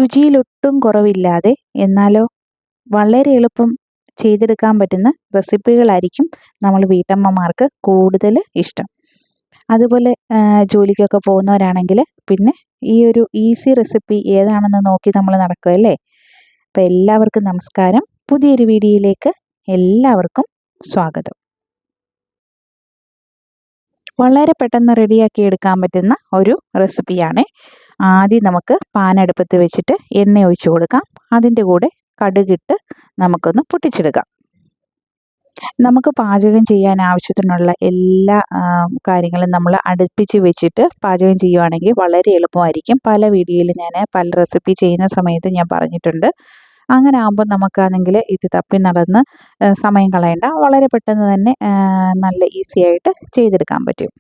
രുചിയിലൊട്ടും കുറവില്ലാതെ എന്നാലോ വളരെ എളുപ്പം ചെയ്തെടുക്കാൻ പറ്റുന്ന റെസിപ്പികളായിരിക്കും നമ്മൾ വീട്ടമ്മമാർക്ക് കൂടുതൽ ഇഷ്ടം. അതുപോലെ ജോലിക്കൊക്കെ പോകുന്നവരാണെങ്കിൽ പിന്നെ ഈ ഒരു ഈസി റെസിപ്പി ഏതാണെന്ന് നോക്കി നമ്മൾ നടക്കുമല്ലേ. അപ്പോൾ എല്ലാവർക്കും നമസ്കാരം. പുതിയൊരു വീഡിയോയിലേക്ക് എല്ലാവർക്കും സ്വാഗതം. വളരെ പെട്ടെന്ന് റെഡിയാക്കി എടുക്കാൻ പറ്റുന്ന ഒരു റെസിപ്പിയാണ്. ആദ്യം നമുക്ക് പാൻ അടുപ്പത്ത് വെച്ചിട്ട് എണ്ണ ഒഴിച്ചു കൊടുക്കാം. അതിൻ്റെ കൂടെ കടുകിട്ട് നമുക്കൊന്ന് പൊട്ടിച്ചെടുക്കാം. നമുക്ക് പാചകം ചെയ്യാൻ ആവശ്യത്തിനുള്ള എല്ലാ കാര്യങ്ങളും നമ്മൾ അടുപ്പിച്ച് വെച്ചിട്ട് പാചകം ചെയ്യുവാണെങ്കിൽ വളരെ എളുപ്പമായിരിക്കും. പല വീഡിയോയിലും ഞാൻ പല റെസിപ്പി ചെയ്യുന്ന സമയത്ത് ഞാൻ പറഞ്ഞിട്ടുണ്ട്. അങ്ങനെ ആകുമ്പോൾ നമുക്കാണെങ്കിൽ ഇത് തപ്പി നടന്ന് സമയം കളയണ്ട, വളരെ പെട്ടെന്ന് തന്നെ നല്ല ഈസി ആയിട്ട് ചെയ്തെടുക്കാൻ പറ്റും.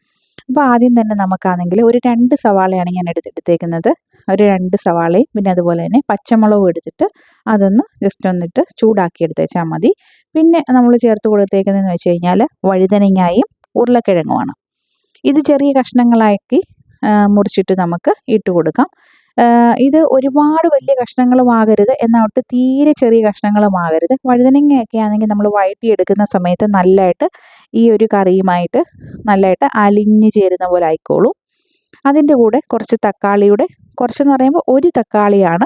അപ്പോൾ ആദ്യം തന്നെ നമുക്കാണെങ്കിൽ ഒരു 2 സവാളയാണ് ഞാൻ എടുത്തേക്കുന്നത്. ഒരു 2 സവാളയും പിന്നെ അതുപോലെ തന്നെ പച്ചമുളകും എടുത്തിട്ട് അതൊന്ന് ജസ്റ്റ് ഒന്നിട്ട് ചൂടാക്കി എടുത്തേച്ചാൽ മതി. പിന്നെ നമ്മൾ ചേർത്ത് കൊടുത്തേക്കുന്നതെന്ന് വെച്ച് കഴിഞ്ഞാൽ വഴുതനങ്ങയും ഉരുളക്കിഴങ്ങുമാണ്. ഇത് ചെറിയ കഷ്ണങ്ങളാക്കി മുറിച്ചിട്ട് നമുക്ക് ഇട്ട് കൊടുക്കാം. ഇത് ഒരുപാട് വലിയ കഷ്ണങ്ങളുമാകരുത്, എന്നാൽ തീരെ ചെറിയ കഷ്ണങ്ങളുമാകരുത്. വഴുതനങ്ങയൊക്കെ ആണെങ്കിൽ നമ്മൾ വഴറ്റിയെടുക്കുന്ന സമയത്ത് നല്ലതായിട്ട് ഈ ഒരു കറിയുമായിട്ട് നല്ലതായിട്ട് അലിഞ്ഞ് ചേരുന്ന പോലെ ആയിക്കോളും. അതിൻ്റെ കൂടെ കുറച്ച് തക്കാളിയുടെ, കുറച്ചെന്ന് പറയുമ്പോൾ ഒരു തക്കാളിയാണ്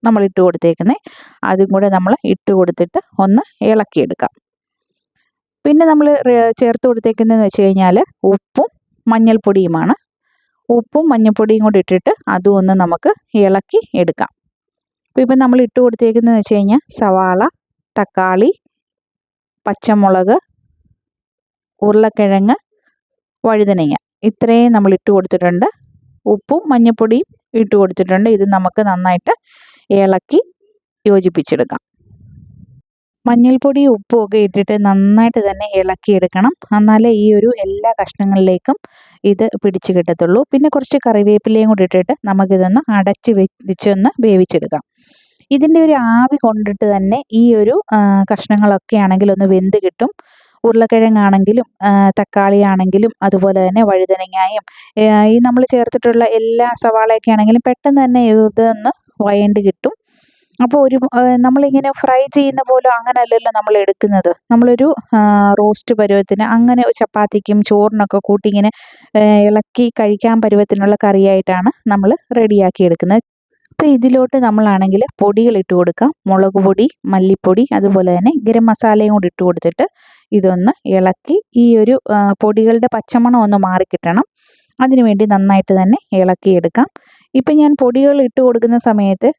നമ്മൾ ഇട്ട് കൊടുത്തേക്കുന്നത്. അതും കൂടെ നമ്മൾ ഇട്ട് കൊടുത്തിട്ട് ഒന്ന് ഇളക്കിയെടുക്കാം. പിന്നെ നമ്മൾ ചേർത്ത് കൊടുത്തേക്കുന്നതെന്ന് വെച്ച് കഴിഞ്ഞാൽ ഉപ്പും മഞ്ഞൾപ്പൊടിയുമാണ്. ഉപ്പും മഞ്ഞൾപ്പൊടിയും കൂടി ഇട്ടിട്ട് അതും ഒന്ന് നമുക്ക് ഇളക്കി എടുക്കാം. അപ്പോൾ ഇപ്പം നമ്മൾ ഇട്ട് കൊടുത്തേക്കുന്നതെന്ന് വെച്ച് കഴിഞ്ഞാൽ സവാള, തക്കാളി, പച്ചമുളക്, ഉരുളക്കിഴങ്ങ്, വഴുതനങ്ങ ഇത്രയും നമ്മൾ ഇട്ട് കൊടുത്തിട്ടുണ്ട്. ഉപ്പും മഞ്ഞൾപ്പൊടിയും ഇട്ട് കൊടുത്തിട്ടുണ്ട്. ഇത് നമുക്ക് നന്നായിട്ട് ഇളക്കി യോജിപ്പിച്ചെടുക്കാം. മഞ്ഞൾപ്പൊടിയും ഉപ്പും ഒക്കെ ഇട്ടിട്ട് നന്നായിട്ട് തന്നെ ഇളക്കിയെടുക്കണം. എന്നാലേ ഈ ഒരു എല്ലാ കഷ്ണങ്ങളിലേക്കും ഇത് പിടിച്ച് കിട്ടത്തുള്ളൂ. പിന്നെ കുറച്ച് കറിവേപ്പിലയും കൂടി ഇട്ടിട്ട് നമുക്കിതൊന്ന് അടച്ച് വെച്ചൊന്ന് വേവിച്ചെടുക്കാം. ഇതിൻ്റെ ഒരു ആവി കൊണ്ടിട്ട് തന്നെ ഈ ഒരു കഷ്ണങ്ങളൊക്കെ ആണെങ്കിൽ ഒന്ന് വെന്ത് കിട്ടും. ഉരുളക്കിഴങ്ങാണെങ്കിലും തക്കാളി ആണെങ്കിലും അതുപോലെ തന്നെ വഴുതനങ്ങയും ഈ നമ്മൾ ചേർത്തിട്ടുള്ള എല്ലാ സവാളയൊക്കെ ആണെങ്കിലും പെട്ടെന്ന് തന്നെ ഇതൊന്ന് വഴണ്ട് കിട്ടും. അപ്പോൾ നമ്മളിങ്ങനെ ഫ്രൈ ചെയ്യുന്ന പോലെ അങ്ങനെയല്ലല്ലോ നമ്മൾ എടുക്കുന്നത്. നമ്മളൊരു റോസ്റ്റ് പരുവത്തിന്, അങ്ങനെ ചപ്പാത്തിക്കും ചോറിനൊക്കെ കൂട്ടി ഇങ്ങനെ ഇളക്കി കഴിക്കാൻ പരുവത്തിനുള്ള കറിയായിട്ടാണ് നമ്മൾ റെഡിയാക്കി എടുക്കുന്നത്. അപ്പോൾ ഇതിലോട്ട് നമ്മളാണെങ്കിൽ പൊടികൾ ഇട്ട് കൊടുക്കാം. മുളക് പൊടി, മല്ലിപ്പൊടി, അതുപോലെ തന്നെ ഗരം മസാലയും കൂടി ഇട്ട് കൊടുത്തിട്ട് ഇതൊന്ന് ഇളക്കി ഈ ഒരു പൊടികളുടെ പച്ചമണം ഒന്ന് മാറിക്കിട്ടണം. അതിനുവേണ്ടി നന്നായിട്ട് തന്നെ ഇളക്കിയെടുക്കാം. ഇപ്പം ഞാൻ പൊടികൾ ഇട്ട് കൊടുക്കുന്ന സമയത്ത്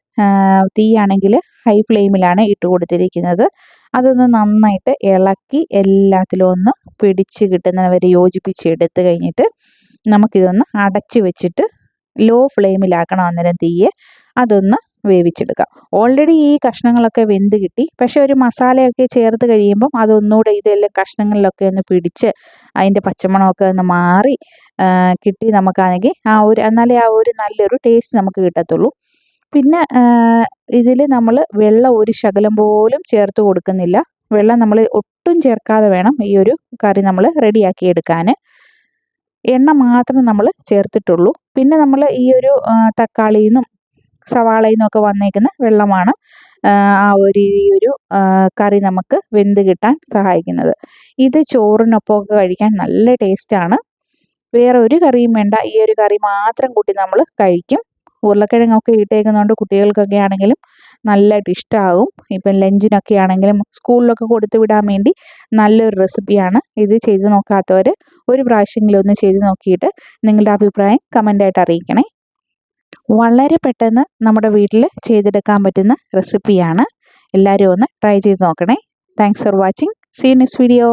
തീയാണെങ്കിൽ ഹൈ ഫ്ലെയിമിലാണ് ഇട്ട് കൊടുത്തിരിക്കുന്നത്. അതൊന്ന് നന്നായിട്ട് ഇളക്കി എല്ലാത്തിലും ഒന്ന് പിടിച്ച് കിട്ടുന്നവരെ യോജിപ്പിച്ചെടുത്ത് കഴിഞ്ഞിട്ട് നമുക്കിതൊന്ന് അടച്ച് വെച്ചിട്ട് ലോ ഫ്ലെയിമിലാക്കണം അന്നേരം തീയെ. അതൊന്ന് വേവിച്ചെടുക്കാം. ഓൾറെഡി ഈ കഷ്ണങ്ങളൊക്കെ വെന്ത് കിട്ടി. പക്ഷേ ഒരു മസാലയൊക്കെ ചേർത്ത് കഴിയുമ്പം അതൊന്നുകൂടെ ഇതെല്ലാം കഷ്ണങ്ങളിലൊക്കെ ഒന്ന് പിടിച്ച് അതിൻ്റെ പച്ചമണമൊക്കെ ഒന്ന് മാറി കിട്ടി നമുക്കാണെങ്കിൽ എന്നാലേ ആ ഒരു നല്ലൊരു ടേസ്റ്റ് നമുക്ക് കിട്ടത്തുള്ളൂ. പിന്നെ ഇതിൽ നമ്മൾ വെള്ളം ഒരു ശകലം പോലും ചേർത്ത് കൊടുക്കുന്നില്ല. വെള്ളം നമ്മൾ ഒട്ടും ചേർക്കാതെ വേണം ഈ ഒരു കറി നമ്മൾ റെഡിയാക്കി എടുക്കാൻ. എണ്ണ മാത്രം നമ്മൾ ചേർത്തിട്ടുള്ളൂ. പിന്നെ നമ്മൾ ഈ ഒരു തക്കാളിയിൽ നിന്നും സവാളയിൽ നിന്നൊക്കെ വന്നേക്കുന്ന വെള്ളമാണ് ഈ ഒരു കറി നമുക്ക് വെന്ത് കിട്ടാൻ സഹായിക്കുന്നത്. ഇത് ചോറിനൊപ്പമൊക്കെ കഴിക്കാൻ നല്ല ടേസ്റ്റാണ്. വേറെ ഒരു കറിയും വേണ്ട, ഈ ഒരു കറി മാത്രം കൂട്ടി നമ്മൾ കഴിക്കും. ഉരുളക്കിഴങ്ങൊക്കെ ഇട്ടേക്കുന്നതുകൊണ്ട് കുട്ടികൾക്കൊക്കെ ആണെങ്കിലും നല്ലതായിട്ട് ഇഷ്ടമാകും. ഇപ്പം ലഞ്ചിനൊക്കെ ആണെങ്കിലും സ്കൂളിലൊക്കെ കൊടുത്തു വിടാൻ വേണ്ടി നല്ലൊരു റെസിപ്പിയാണ്. ഇത് ചെയ്ത് നോക്കാത്തവർ ഒരു പ്രാവശ്യമെങ്കിലും ഒന്ന് ചെയ്ത് നോക്കിയിട്ട് നിങ്ങളുടെ അഭിപ്രായം കമൻ്റായിട്ട് അറിയിക്കണേ. വളരെ പെട്ടെന്ന് നമ്മുടെ വീട്ടിൽ ചെയ്തെടുക്കാൻ പറ്റുന്ന റെസിപ്പിയാണ്. എല്ലാവരും ഒന്ന് ട്രൈ ചെയ്ത് നോക്കണേ. Thanks for watching. See you next video.